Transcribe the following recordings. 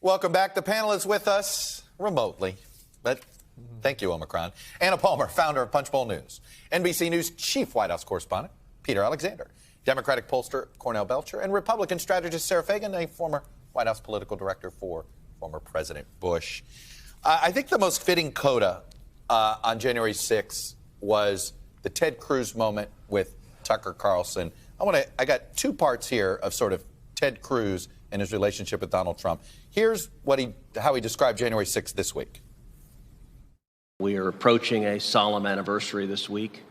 Welcome back. The panel is with us remotely, but thank you, Omicron. Anna Palmer, founder of Punchbowl News. NBC News chief White House correspondent, Peter Alexander. Democratic pollster, Cornell Belcher. And Republican strategist, Sarah Fagan, a former White House political director for former President Bush. I think the most fitting coda on January 6th was the Ted Cruz moment with Tucker Carlson. I got two parts here of sort of Ted Cruz and his relationship with Donald Trump. Here's how he described January 6th this week. We are approaching a solemn anniversary this week,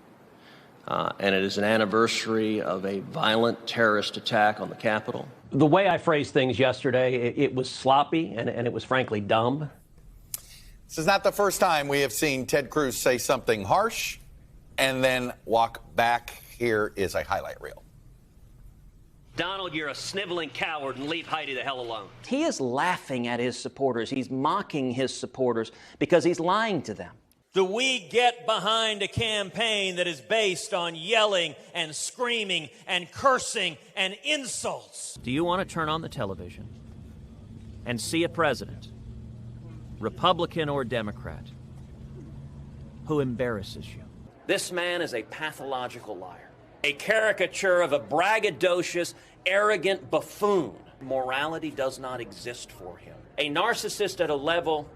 and it is an anniversary of a violent terrorist attack on the Capitol. The way I phrased things yesterday, it was sloppy and it was frankly dumb. This is not the first time we have seen Ted Cruz say something harsh and then walk back. Here is a highlight reel. Donald, you're a sniveling coward, and leave Heidi the hell alone. He is laughing at his supporters. He's mocking his supporters because he's lying to them. Do we get behind a campaign that is based on yelling and screaming and cursing and insults? Do you want to turn on the television and see a president, Republican or Democrat, who embarrasses you? This man is a pathological liar, a caricature of a braggadocious, arrogant buffoon. Morality does not exist for him. A narcissist at a level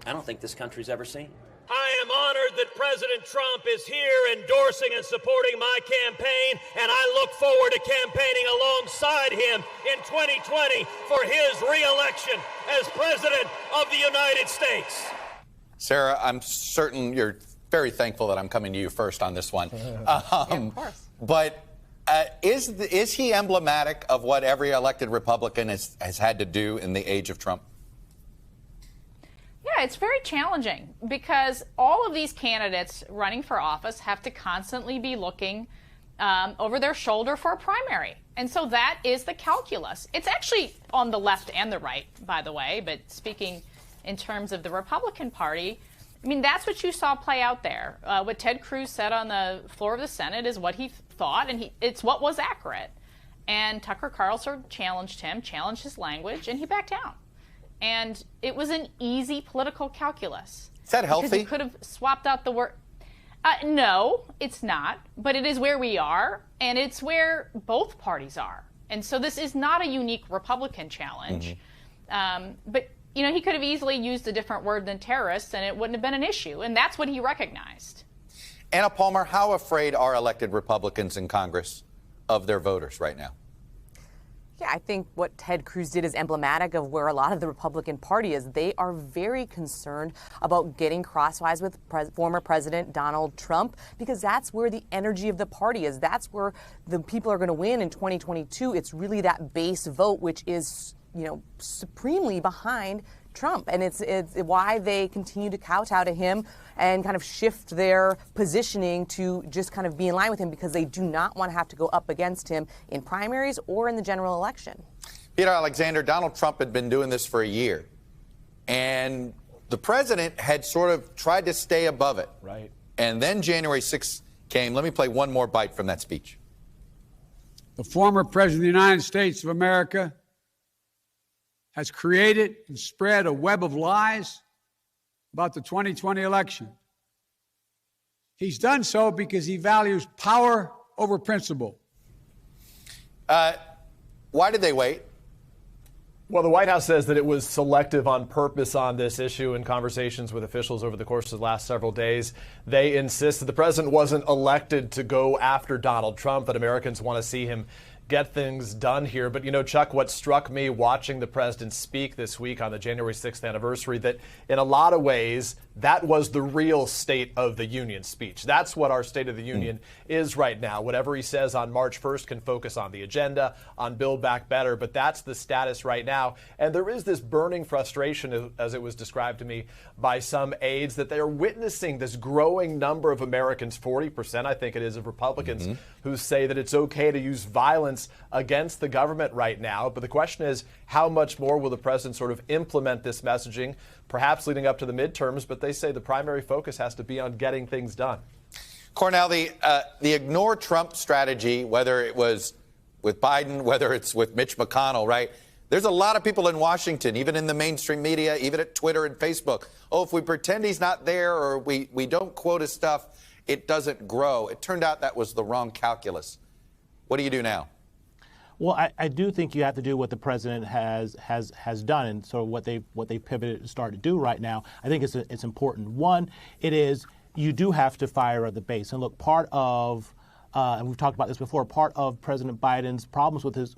I don't think this country's ever seen. I am honored that President Trump is here endorsing and supporting my campaign, and I look forward to campaigning alongside him in 2020 for his re-election as President of the United States. Sarah, I'm certain you're very thankful that I'm coming to you first on this one. Of course. But is he emblematic of what every elected Republican has had to do in the age of Trump? Yeah, it's very challenging because all of these candidates running for office have to constantly be looking over their shoulder for a primary. And so that is the calculus. It's actually on the left and the right, by the way, but speaking in terms of the Republican Party, I mean, that's what you saw play out there. What Ted Cruz said on the floor of the Senate is what he thought, and it's what was accurate. And Tucker Carlson challenged him, challenged his language, and he backed down. And it was an easy political calculus. Is that healthy? Because he could have swapped out the word. No, it's not. But it is where we are, and it's where both parties are. And so this is not a unique Republican challenge. But you know, he could have easily used a different word than terrorists, and it wouldn't have been an issue. And that's what he recognized. Anna Palmer, how afraid are elected Republicans in Congress of their voters right now? Yeah, I think what Ted Cruz did is emblematic of where a lot of the Republican Party is. They are very concerned about getting crosswise with former President Donald Trump because that's where the energy of the party is. That's where the people are going to win in 2022. It's really that base vote, which is, you know, supremely behind Trump. And it's why they continue to kowtow to him and kind of shift their positioning to just kind of be in line with him because they do not want to have to go up against him in primaries or in the general election. Peter Alexander, Donald Trump had been doing this for a year. And the president had sort of tried to stay above it. Right. And then January 6th came. Let me play one more bite from that speech. The former president of the United States of America has created and spread a web of lies about the 2020 election. He's done so because he values power over principle. Why did they wait? Well, the White House says that it was selective on purpose on this issue in conversations with officials over the course of the last several days. They insist that the president wasn't elected to go after Donald Trump, that Americans want to see him get things done here. But, you know, Chuck, what struck me watching the president speak this week on the January 6th anniversary, that in a lot of ways, that was the real State of the Union speech. That's what our State of the Union is right now. Whatever he says on March 1st can focus on the agenda, on Build Back Better, but that's the status right now. And there is this burning frustration, as it was described to me by some aides, that they are witnessing this growing number of Americans, 40%, I think it is, of Republicans, who say that it's okay to use violence against the government right now. But the question is, how much more will the president sort of implement this messaging, perhaps leading up to the midterms? But they say the primary focus has to be on getting things done. Cornell, the ignore Trump strategy, whether it was with Biden, whether it's with Mitch McConnell, right? There's a lot of people in Washington, even in the mainstream media, even at Twitter and Facebook. Oh, if we pretend he's not there or we don't quote his stuff, it doesn't grow. It turned out that was the wrong calculus. What do you do now? Well, I do think you have to do what the president has done, and so what they pivoted and started to do right now. I think it's important. One, it is you do have to fire at the base, and look, part of and we've talked about this before. Part of President Biden's problems with his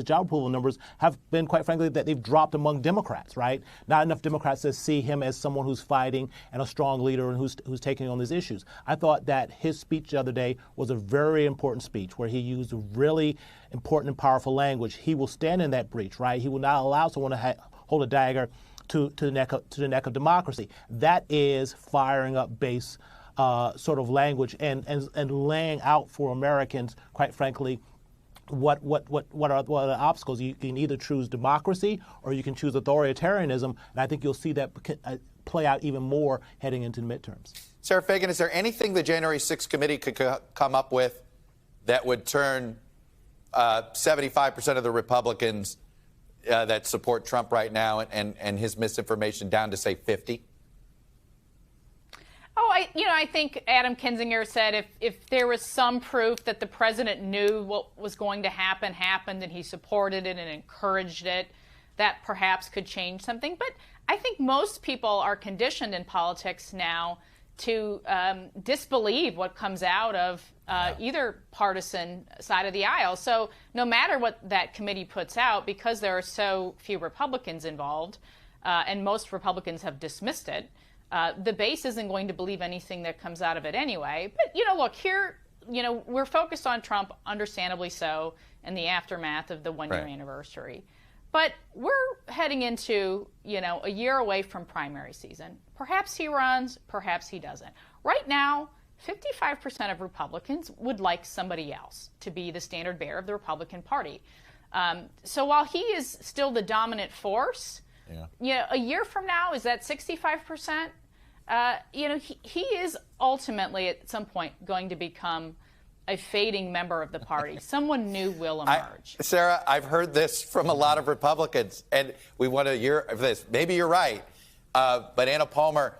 job approval numbers have been, quite frankly, that they've dropped among Democrats. Right? Not enough Democrats to see him as someone who's fighting and a strong leader and who's taking on these issues. I thought that his speech the other day was a very important speech where he used really important and powerful language. He will stand in that breach. Right? He will not allow someone to hold a dagger to the neck of democracy. That is firing up base. Sort of language and laying out for Americans, quite frankly, what are the obstacles. You can either choose democracy or you can choose authoritarianism, and I think you'll see that play out even more heading into the midterms. Sarah Fagan, is there anything the January 6th committee could come up with that would turn 75% of the Republicans that support Trump right now and his misinformation down to, say, 50? Oh, I think Adam Kinzinger said if there was some proof that the president knew what was going to happened, and he supported it and encouraged it, that perhaps could change something. But I think most people are conditioned in politics now to disbelieve what comes out of either partisan side of the aisle. So no matter what that committee puts out, because there are so few Republicans involved, and most Republicans have dismissed it, the base isn't going to believe anything that comes out of it anyway. But, look, here, we're focused on Trump, understandably so, in the aftermath of the one-year anniversary. But we're heading into, a year away from primary season. Perhaps he runs, perhaps he doesn't. Right now, 55% of Republicans would like somebody else to be the standard bearer of the Republican Party. So while he is still the dominant force, a year from now, is that 65%? He is ultimately at some point going to become a fading member of the party. Someone new will emerge. Sarah, I've heard this from a lot of Republicans, and we want to hear this. Maybe you're right, but Anna Palmer,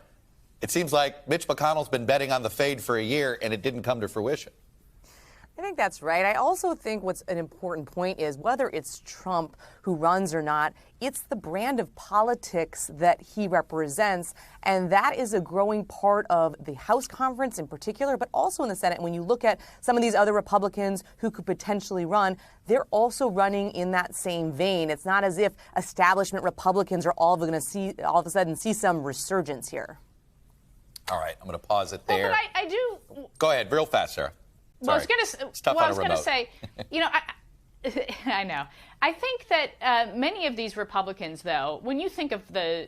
it seems like Mitch McConnell's been betting on the fade for a year, and it didn't come to fruition. I think that's right. I also think what's an important point is whether it's Trump who runs or not, it's the brand of politics that he represents. And that is a growing part of the House conference in particular, but also in the Senate. When you look at some of these other Republicans who could potentially run, they're also running in that same vein. It's not as if establishment Republicans are all of a sudden see some resurgence here. All right, I'm going to pause it there. Well, but I do. Go ahead, real fast, Sarah. Well, I was going to say, I know. I think that many of these Republicans, though, when you think of the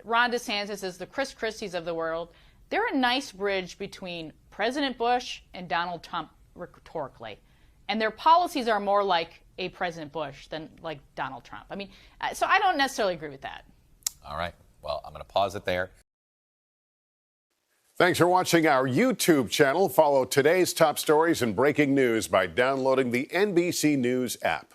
Ron DeSantis as the Chris Christies of the world, they're a nice bridge between President Bush and Donald Trump rhetorically. And their policies are more like a President Bush than like Donald Trump. I mean, so I don't necessarily agree with that. All right. Well, I'm going to pause it there. Thanks for watching our YouTube channel. Follow today's top stories and breaking news by downloading the NBC News app.